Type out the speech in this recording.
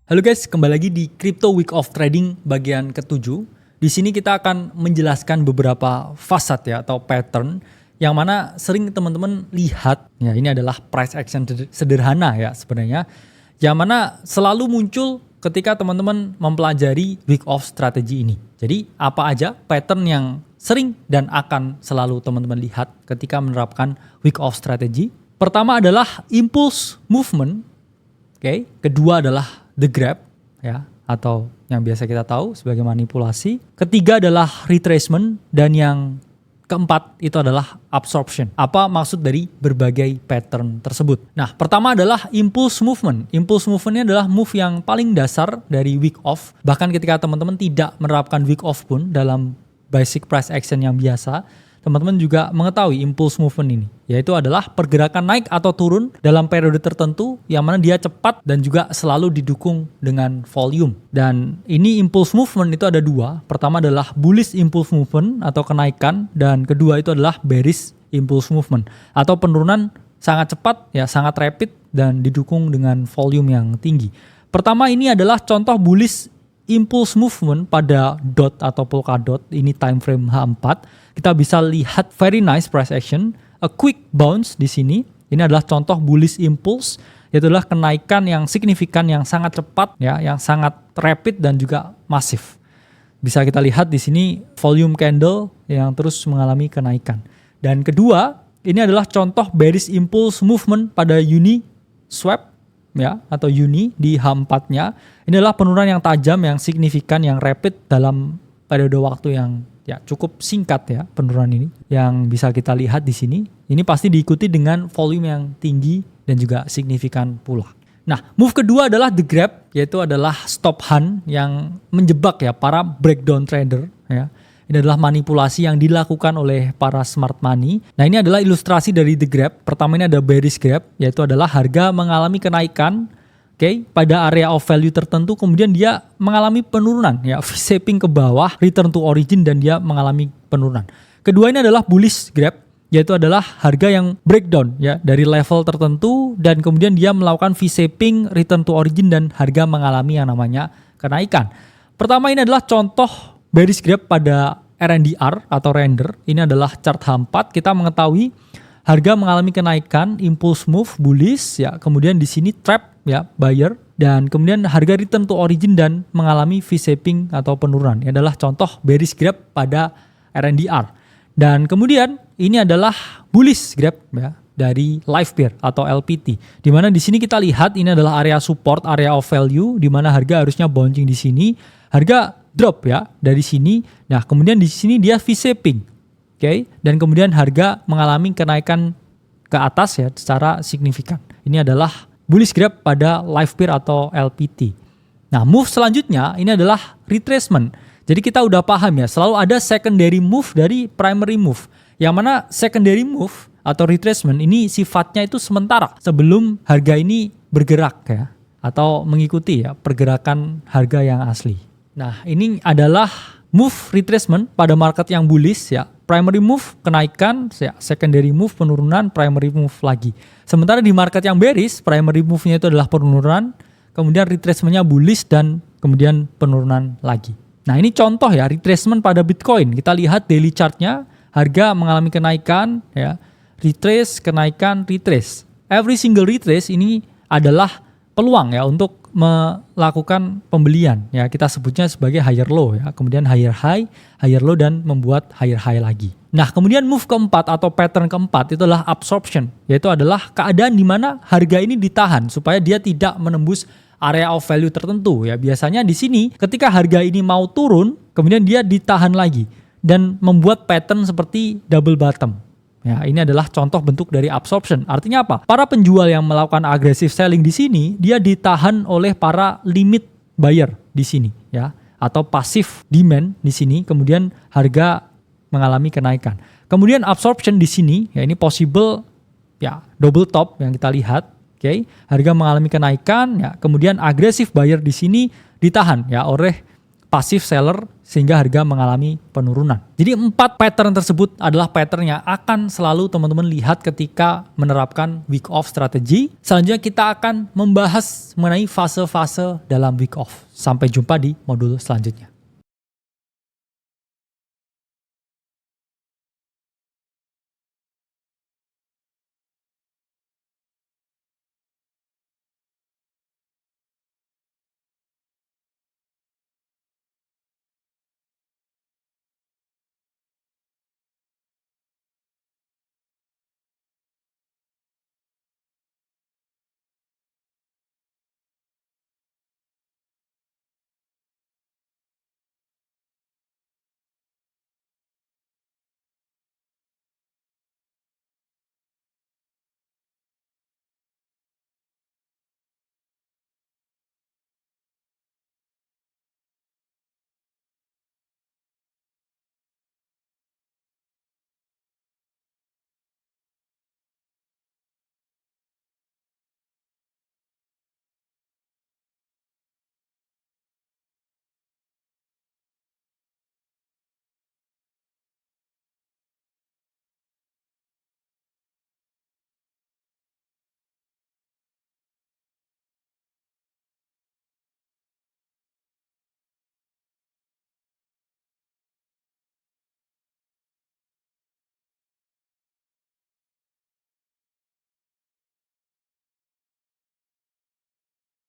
Halo guys, kembali lagi di Crypto Week of Trading bagian ke-7. Di sini kita akan menjelaskan beberapa fasad ya atau pattern yang mana sering teman-teman lihat. Ya, ini adalah price action sederhana ya sebenarnya. Yang mana selalu muncul ketika teman-teman mempelajari week of strategy ini. Jadi apa aja pattern yang sering dan akan selalu teman-teman lihat ketika menerapkan week of strategy? Pertama adalah impulse movement. Oke, kedua adalah the grab ya atau yang biasa kita tahu sebagai manipulasi. Ketiga adalah retracement dan yang keempat itu adalah absorption. Apa maksud dari berbagai pattern tersebut? Nah, pertama adalah impulse movement. Impulse movement ini adalah move yang paling dasar dari week off. Bahkan ketika teman-teman tidak menerapkan week off pun dalam basic price action yang biasa, teman-teman juga mengetahui impulse movement ini, yaitu adalah pergerakan naik atau turun dalam periode tertentu yang mana dia cepat dan juga selalu didukung dengan volume. Dan ini impulse movement itu ada dua. Pertama adalah bullish impulse movement atau kenaikan, dan kedua itu adalah bearish impulse movement atau penurunan sangat cepat ya, sangat rapid dan didukung dengan volume yang tinggi. Pertama ini adalah contoh bullish impulse movement pada dot atau Polkadot, ini time frame H4. Kita bisa lihat very nice price action, a quick bounce di sini. Ini adalah contoh bullish impulse, yaitu adalah kenaikan yang signifikan, yang sangat cepat ya, yang sangat rapid dan juga masif. Bisa kita lihat di sini volume candle yang terus mengalami kenaikan. Dan kedua, ini adalah contoh bearish impulse movement pada Uniswap ya atau Uni di H4-nya. Ini adalah penurunan yang tajam, yang signifikan, yang rapid dalam periode waktu yang ya cukup singkat ya, penurunan ini yang bisa kita lihat di sini. Ini pasti diikuti dengan volume yang tinggi dan juga signifikan pula. Nah, move kedua adalah the grab, yaitu adalah stop hunt yang menjebak ya para breakdown trader ya. Ini adalah manipulasi yang dilakukan oleh para smart money. Nah, ini adalah ilustrasi dari the grab. Pertama ini ada bearish grab, yaitu adalah harga mengalami kenaikan pada area of value tertentu, kemudian dia mengalami penurunan ya, V-shaping ke bawah, return to origin, dan dia mengalami penurunan. Kedua ini adalah bullish grab, yaitu adalah harga yang breakdown ya dari level tertentu dan kemudian dia melakukan V-shaping, return to origin, dan harga mengalami yang namanya kenaikan. Pertama ini adalah contoh bearish grab pada RNDR atau render. Ini adalah chart H4. Kita mengetahui harga mengalami kenaikan, impulse move, bullish ya, kemudian di sini trap ya, buyer, dan kemudian harga return to origin dan mengalami V-shaping atau penurunan. Ini adalah contoh bearish grab pada RNDR. Dan kemudian ini adalah bullish grab ya dari live pair atau LPT. Di mana di sini kita lihat ini adalah area support, area of value di mana harga harusnya bouncing di sini. Harga drop ya dari sini. Nah, kemudian di sini dia V-shaping. Dan kemudian harga mengalami kenaikan ke atas ya secara signifikan. Ini adalah bullish grab pada live pair atau LPT. Nah, move selanjutnya ini adalah retracement. Jadi kita udah paham ya, selalu ada secondary move dari primary move. Yang mana secondary move atau retracement ini sifatnya itu sementara sebelum harga ini bergerak ya, atau mengikuti ya pergerakan harga yang asli. Nah, ini adalah move retracement pada market yang bullish ya. Primary move kenaikan, ya, secondary move penurunan, primary move lagi. Sementara di market yang bearish, primary move-nya itu adalah penurunan, kemudian retracement-nya bullish dan kemudian penurunan lagi. Nah, ini contoh ya retracement pada Bitcoin. Kita lihat daily chart-nya, harga mengalami kenaikan ya, retrace, kenaikan, retrace. Every single retrace ini adalah peluang ya untuk melakukan pembelian ya, kita sebutnya sebagai higher low ya, kemudian higher high, higher low, dan membuat higher high lagi. Nah, kemudian move keempat atau pattern keempat itu adalah absorption, yaitu adalah keadaan di mana harga ini ditahan supaya dia tidak menembus area of value tertentu ya. Biasanya di sini ketika harga ini mau turun, kemudian dia ditahan lagi dan membuat pattern seperti double bottom. Ya, ini adalah contoh bentuk dari absorption. Artinya apa? Para penjual yang melakukan aggressive selling di sini, dia ditahan oleh para limit buyer di sini, ya, atau passive demand di sini. Kemudian harga mengalami kenaikan. Kemudian absorption di sini, ya ini possible, ya double top yang kita lihat. Harga mengalami kenaikan, ya. Kemudian aggressive buyer di sini ditahan, ya oleh passive seller sehingga harga mengalami penurunan. Jadi 4 pattern tersebut adalah pattern yang akan selalu teman-teman lihat ketika menerapkan week off strategi. Selanjutnya kita akan membahas mengenai fase-fase dalam week off. Sampai jumpa di modul selanjutnya.